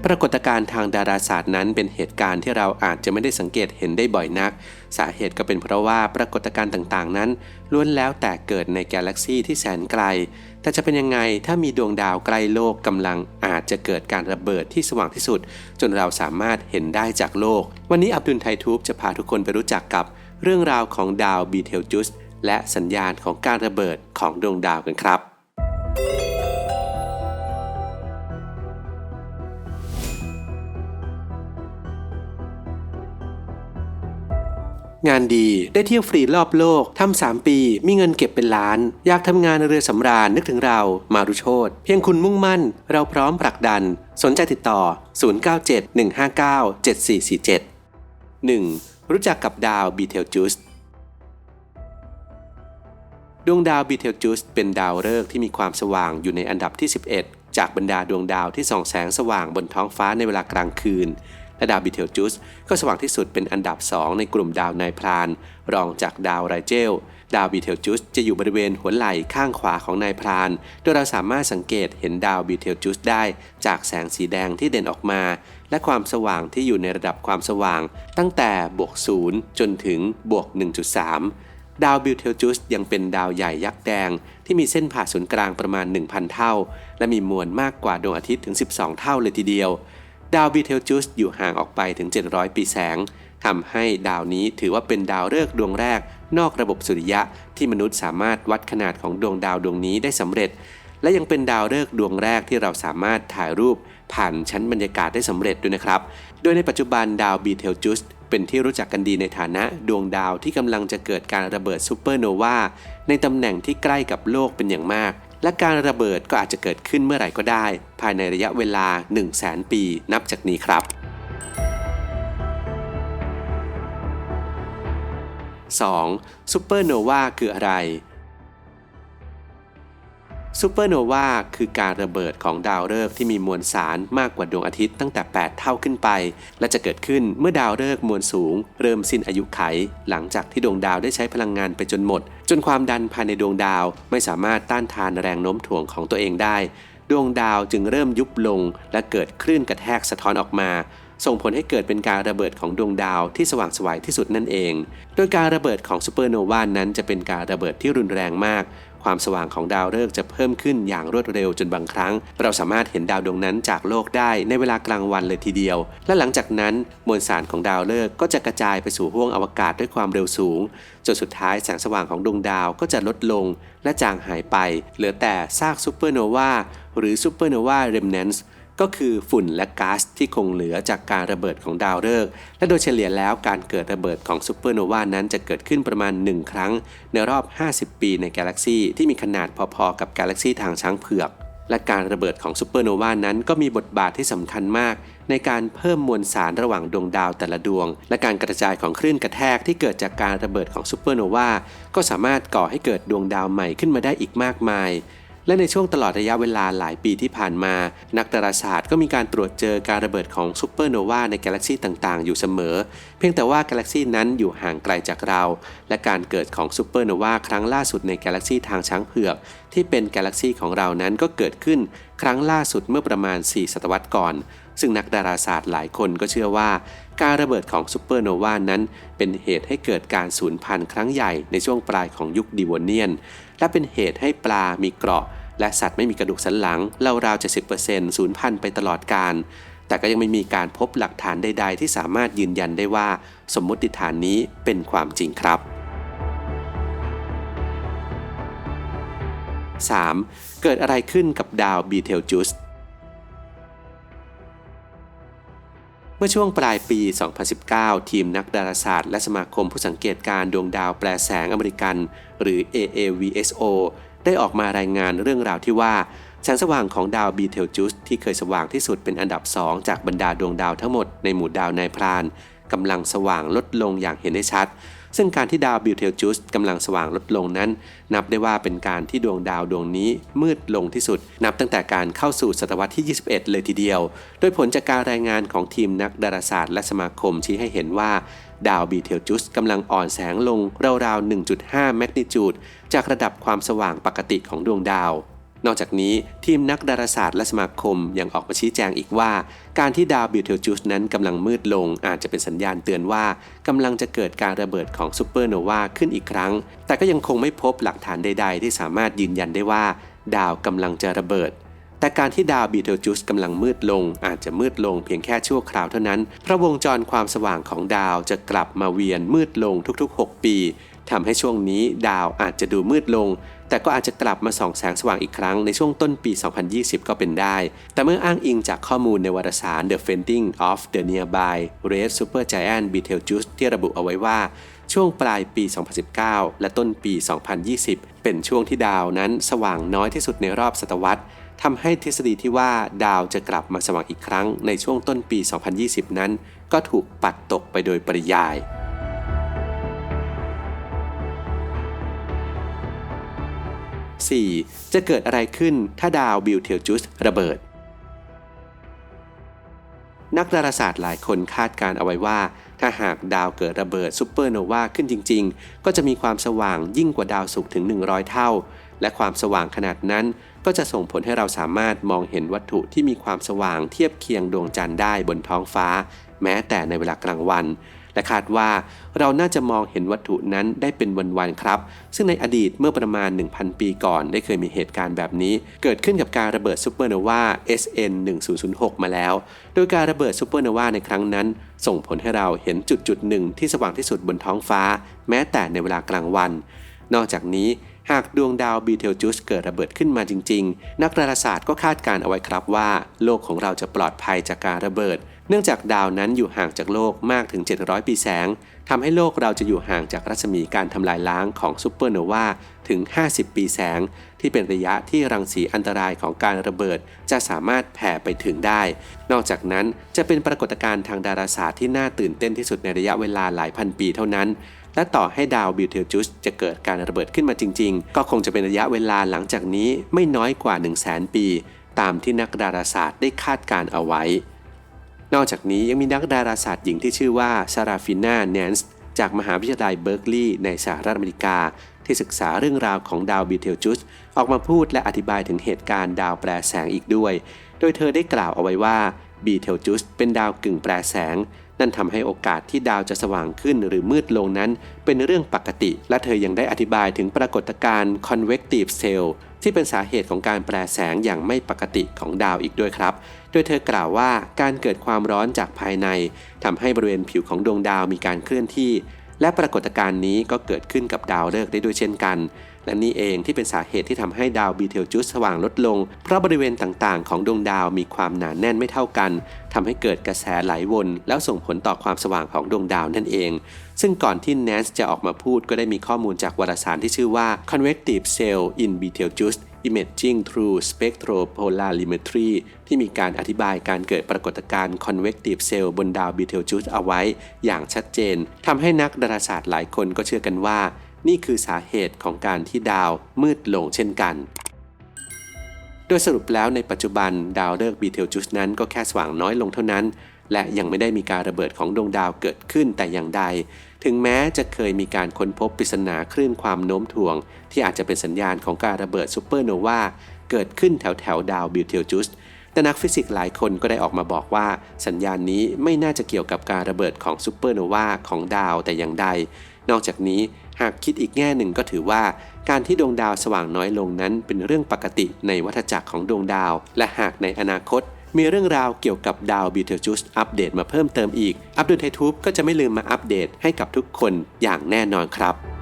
ปรากฏการณ์ทางดาราศาสตร์นั้นเป็นเหตุการณ์ที่เราอาจจะไม่ได้สังเกตเห็นได้บ่อยนักสาเหตุก็เป็นเพราะว่าปรากฏการณ์ต่างๆนั้นล้วนแล้วแต่เกิดในกาแล็กซีที่แสนไกลแต่จะเป็นยังไงถ้ามีดวงดาวใกล้โลกกำลังอาจจะเกิดการระเบิดที่สว่างที่สุดจนเราสามารถเห็นได้จากโลกวันนี้อับดุลไททูบจะพาทุกคนไปรู้จักกับเรื่องราวของดาวบีเทลจุสและสัญญาณของการระเบิดของดวงดาวกันครับงานดีได้เที่ยวฟรีรอบโลกทำ3 ปีมีเงินเก็บเป็นล้านอยากทำงานเรือสำราญนึกถึงเรามารุโชติเพียงคุณมุ่งมั่นเราพร้อมผลักดันสนใจติดต่อ0971597447 1. รู้จักกับดาวบีเทลจุสดวงดาวบีเทลจุสเป็นดาวฤกษ์ที่มีความสว่างอยู่ในอันดับที่11จากบรรดาดวงดาวที่ส่องแสงสว่างบนท้องฟ้าในเวลากลางคืนและดาวบีเทลจุสก็สว่างที่สุดเป็นอันดับ2ในกลุ่มดาวนายพรานรองจากดาวไรเจลดาวบีเทลจุสจะอยู่บริเวณหัวไหล่ข้างขวาของนายพรานโดยเราสามารถสังเกตเห็นดาวบีเทลจุสได้จากแสงสีแดงที่เด่นออกมาและความสว่างที่อยู่ในระดับความสว่างตั้งแต่-0จนถึง-1.3ดาวบีเทลจุสยังเป็นดาวใหญ่ยักษ์แดงที่มีเส้นผ่าศูนย์กลางประมาณ 1,000 เท่าและมีมวลมากกว่าดวงอาทิตย์ถึง12 เท่าเลยทีเดียวดาวบีเทลจุสอยู่ห่างออกไปถึง700 ปีแสงทำให้ดาวนี้ถือว่าเป็นดาวฤกษ์ดวงแรกนอกระบบสุริยะที่มนุษย์สามารถวัดขนาดของดวงดาวดวงนี้ได้สำเร็จและยังเป็นดาวฤกษ์ดวงแรกที่เราสามารถถ่ายรูปผ่านชั้นบรรยากาศได้สำเร็จด้วยนะครับโดยในปัจจุบันดาวบีเทลจุสเป็นที่รู้จักกันดีในฐานะดวงดาวที่กำลังจะเกิดการระเบิดซูเปอร์โนวาในตำแหน่งที่ใกล้กับโลกเป็นอย่างมากและการระเบิดก็อาจจะเกิดขึ้นเมื่อไหร่ก็ได้ภายในระยะเวลา 100,000 ปีนับจากนี้ครับ 2. ซูเปอร์โนวาคืออะไรซูเปอร์โนวาคือการระเบิดของดาวฤกษ์ที่มีมวลสารมากกว่าดวงอาทิตย์ตั้งแต่8 เท่าขึ้นไปและจะเกิดขึ้นเมื่อดาวฤกษ์มวลสูงเริ่มสิ้นอายุไขหลังจากที่ดวงดาวได้ใช้พลังงานไปจนหมดจนความดันภายในดวงดาวไม่สามารถต้านทานแรงโน้มถ่วงของตัวเองได้ดวงดาวจึงเริ่มยุบลงและเกิดคลื่นกระแทกสะท้อนออกมาส่งผลให้เกิดเป็นการระเบิดของดวงดาวที่สว่างไสวที่สุดนั่นเองโดยการระเบิดของซูเปอร์โนวานั้นจะเป็นการระเบิดที่รุนแรงมากความสว่างของดาวฤกษ์จะเพิ่มขึ้นอย่างรวดเร็วจนบางครั้งเราสามารถเห็นดาวดวงนั้นจากโลกได้ในเวลากลางวันเลยทีเดียวและหลังจากนั้นมวลสารของดาวฤกษ์ก็จะกระจายไปสู่ห้วงอวกาศด้วยความเร็วสูงจนสุดท้ายแสงสว่างของดวงดาวก็จะลดลงและจางหายไปเหลือแต่ซากซูเปอร์โนวาหรือซูเปอร์โนวาเรมแนนซ์ก็คือฝุ่นและก๊าซที่คงเหลือจากการระเบิดของดาวฤกษ์และโดยเฉลี่ยแล้วการเกิดระเบิดของซูเปอร์โนวานั้นจะเกิดขึ้นประมาณ1 ครั้งในรอบ50 ปีในกาแล็กซีที่มีขนาดพอๆกับกาแล็กซีทางช้างเผือกและการระเบิดของซูเปอร์โนวานั้นก็มีบทบาทที่สำคัญมากในการเพิ่มมวลสารระหว่างดวงดาวแต่ละดวงและการกระจายของคลื่นกระแทกที่เกิดจากการระเบิดของซูเปอร์โนวาก็สามารถก่อให้เกิดดวงดาวใหม่ขึ้นมาได้อีกมากมายและในช่วงตลอดระยะเวลาหลายปีที่ผ่านมานักดาราศาสตร์ก็มีการตรวจเจอการระเบิดของซูเปอร์โนวาในกาแล็กซีต่างๆอยู่เสมอเพียงแต่ว่ากาแล็กซีนั้นอยู่ห่างไกลจากเราและการเกิดของซูเปอร์โนวาครั้งล่าสุดในกาแล็กซีทางช้างเผือกที่เป็นกาแล็กซีของเรานั้นก็เกิดขึ้นครั้งล่าสุดเมื่อประมาณ4 ศตวรรษก่อนซึ่งนักดาราศาสตร์หลายคนก็เชื่อว่าการระเบิดของซูเปอร์โนวานั้นเป็นเหตุให้เกิดการสูญพันธุ์ครั้งใหญ่ในช่วงปลายของยุคดีโวเนียนและเป็นเหตุให้ปลามีเกราะและสัตว์ไม่มีกระดูกสันหลังราวๆ 70% สูญพันธุ์ไปตลอดกาลแต่ก็ยังไม่มีการพบหลักฐานใดๆที่สามารถยืนยันได้ว่าสมมติฐานนี้เป็นความจริงครับ 3. เกิดอะไรขึ้นกับดาวบีเทลจุสเมื่อช่วงปลายปี 2019 ทีมนักดาราศาสตร์และสมาคมผู้สังเกตการณ์ดวงดาวแปรแสงอเมริกันหรือ AAVSO ได้ออกมารายงานเรื่องราวที่ว่าแสงสว่างของดาวบีเทลจุสที่เคยสว่างที่สุดเป็นอันดับ2จากบรรดาดวงดาวทั้งหมดในหมู่ดาวนายพรานกำลังสว่างลดลงอย่างเห็นได้ชัดซึ่งการที่ดาวบีเทลจุสกำลังสว่างลดลงนั้นนับได้ว่าเป็นการที่ดวงดาวดวงนี้มืดลงที่สุดนับตั้งแต่การเข้าสู่ศตวรรษที่ 21 เลยทีเดียวโดยผลจากการรายงานของทีมนักดาราศาสตร์และสมาคมชี้ให้เห็นว่าดาวบีเทลจุสกำลังอ่อนแสงลงราวๆ 1.5 แมกนิจูดจากระดับความสว่างปกติของดวงดาว นอกจากนี้ทีมนักดาราศาสตร์และสมาคมยังออกมาชี้แจงอีกว่าการที่ดาวบีเทลจูสนั้นกำลังมืดลงอาจจะเป็นสัญญาณเตือนว่ากำลังจะเกิดการระเบิดของซูเปอร์โนวาขึ้นอีกครั้งแต่ก็ยังคงไม่พบหลักฐานใดๆที่สามารถยืนยันได้ว่าดาวกำลังจะระเบิดแต่การที่ดาวบีเทลจูสกำลังมืดลงอาจจะมืดลงเพียงแค่ชั่วคราวเท่านั้นเพราะวงจรความสว่างของดาวจะกลับมาเวียนมืดลงทุกๆ6ปีทำให้ช่วงนี้ดาวอาจจะดูมืดลงแต่ก็อาจจะกลับมาส่องแสงสว่างอีกครั้งในช่วงต้นปี 2020 ก็เป็นได้แต่เมื่ออ้างอิงจากข้อมูลในวารสาร The Fading of the Nearby Red Supergiant Betelgeuse ที่ระบุเอาไว้ว่าช่วงปลายปี 2019 และต้นปี 2020 เป็นช่วงที่ดาวนั้นสว่างน้อยที่สุดในรอบศตวรรษทำให้ทฤษฎีที่ว่าดาวจะกลับมาสว่างอีกครั้งในช่วงต้นปี 2020 นั้นก็ถูกปัดตกไปโดยปริยาย4. จะเกิดอะไรขึ้นถ้าดาวบีเทลจูสระเบิดนักดาราศาสตร์หลายคนคาดการเอาไว้ว่าถ้าหากดาวเกิดระเบิดซูเปอร์โนวาขึ้นจริงๆก็จะมีความสว่างยิ่งกว่าดาวศุกร์ถึง100เท่าและความสว่างขนาดนั้นก็จะส่งผลให้เราสามารถมองเห็นวัตถุที่มีความสว่างเทียบเคียงดวงจันทร์ได้บนท้องฟ้าแม้แต่ในเวลากลางวันและคาดว่าเราน่าจะมองเห็นวัตถุนั้นได้เป็นวันๆครับซึ่งในอดีตเมื่อประมาณ 1,000 ปีก่อนได้เคยมีเหตุการณ์แบบนี้เกิดขึ้นกับการระเบิดซูเปอร์โนวา SN1006 มาแล้วโดยการระเบิดซูเปอร์โนวาในครั้งนั้นส่งผลให้เราเห็นจุดหนึ่งที่สว่างที่สุดบนท้องฟ้าแม้แต่ในเวลากลางวันนอกจากนี้หากดวงดาวบีเทลจูสเกิดระเบิดขึ้นมาจริงๆนักดาราศาสตร์ก็คาดการเอาไว้ครับว่าโลกของเราจะปลอดภัยจากการระเบิดเนื่องจากดาวนั้นอยู่ห่างจากโลกมากถึง700ปีแสงทำให้โลกเราจะอยู่ห่างจากรัศมีการทำลายล้างของซูเปอร์โนวาถึง50ปีแสงที่เป็นระยะที่รังสีอันตรายของการระเบิดจะสามารถแผ่ไปถึงได้นอกจากนั้นจะเป็นปรากฏการณ์ทางดาราศาสตร์ที่น่าตื่นเต้นที่สุดในระยะเวลาหลายพันปีเท่านั้นและต่อให้ดาวบีเทลจูสจะเกิดการระเบิดขึ้นมาจริงๆก็คงจะเป็นระยะเวลาหลังจากนี้ไม่น้อยกว่า 100,000 ปีตามที่นักดาราศาสตร์ได้คาดการเอาไว้นอกจากนี้ยังมีนักดาราศาสตร์หญิงที่ชื่อว่าซาราฟิน่าแนนส์จากมหาวิทยาลัยเบิร์กลีย์ในสหรัฐอเมริกาที่ศึกษาเรื่องราวของดาวบีเทลจูสออกมาพูดและอธิบายถึงเหตุการณ์ดาวแปรแสงอีกด้วยโดยเธอได้กล่าวเอาไว้ว่าบีเทลจูสเป็นดาวกึ่งแปรแสงนั่นทำให้โอกาสที่ดาวจะสว่างขึ้นหรือมืดลงนั้นเป็นเรื่องปกติและเธอยังได้อธิบายถึงปรากฏการณ์ convective cell ที่เป็นสาเหตุของการแปรแสงอย่างไม่ปกติของดาวอีกด้วยครับโดยเธอกล่าวว่าการเกิดความร้อนจากภายในทำให้บริเวณผิวของดวงดาวมีการเคลื่อนที่และปรากฏการณ์นี้ก็เกิดขึ้นกับดาวฤกษ์ได้ด้วยเช่นกันและนี่เองที่เป็นสาเหตุที่ทำให้ดาวบีเทลจูสสว่างลดลงเพราะบริเวณต่างๆของดวงดาวมีความหนาแน่นไม่เท่ากันทำให้เกิดกระแสไหลวนแล้วส่งผลต่อความสว่างของดวงดาวนั่นเองซึ่งก่อนที่แนนซ์จะออกมาพูดก็ได้มีข้อมูลจากวารสารที่ชื่อว่า Convective Cell in Betelgeuse Imaging Through Spectropolarimetry ที่มีการอธิบายการเกิดปรากฏการณ์ Convective Cell บนดาวบีเทลจูสเอาไว้อย่างชัดเจนทำให้นักดาราศาสตร์หลายคนก็เชื่อกันว่านี่คือสาเหตุของการที่ดาวมืดลงเช่นกันโดยสรุปแล้วในปัจจุบันดาวฤกษ์บีเทลจูสนั้นก็แค่สว่างน้อยลงเท่านั้นและยังไม่ได้มีการระเบิดของดวงดาวเกิดขึ้นแต่อย่างใดถึงแม้จะเคยมีการค้นพบปริศนาคลื่นความโน้มถ่วงที่อาจจะเป็นสัญญาณของการระเบิดซูเปอร์โนวาเกิดขึ้นแถวดาวบีเทลจูสแต่นักฟิสิกส์หลายคนก็ได้ออกมาบอกว่าสัญญาณนี้ไม่น่าจะเกี่ยวกับการระเบิดของซูเปอร์โนวาของดาวแต่อย่างใดนอกจากนี้หากคิดอีกแง่หนึ่งก็ถือว่าการที่ดวงดาวสว่างน้อยลงนั้นเป็นเรื่องปกติในวัฏจักรของดวงดาวและหากในอนาคตมีเรื่องราวเกี่ยวกับดาวบีเทลจูสอัปเดตมาเพิ่มเติมอีกอับดุลไททูบก็จะไม่ลืมมาอัปเดตให้กับทุกคนอย่างแน่นอนครับ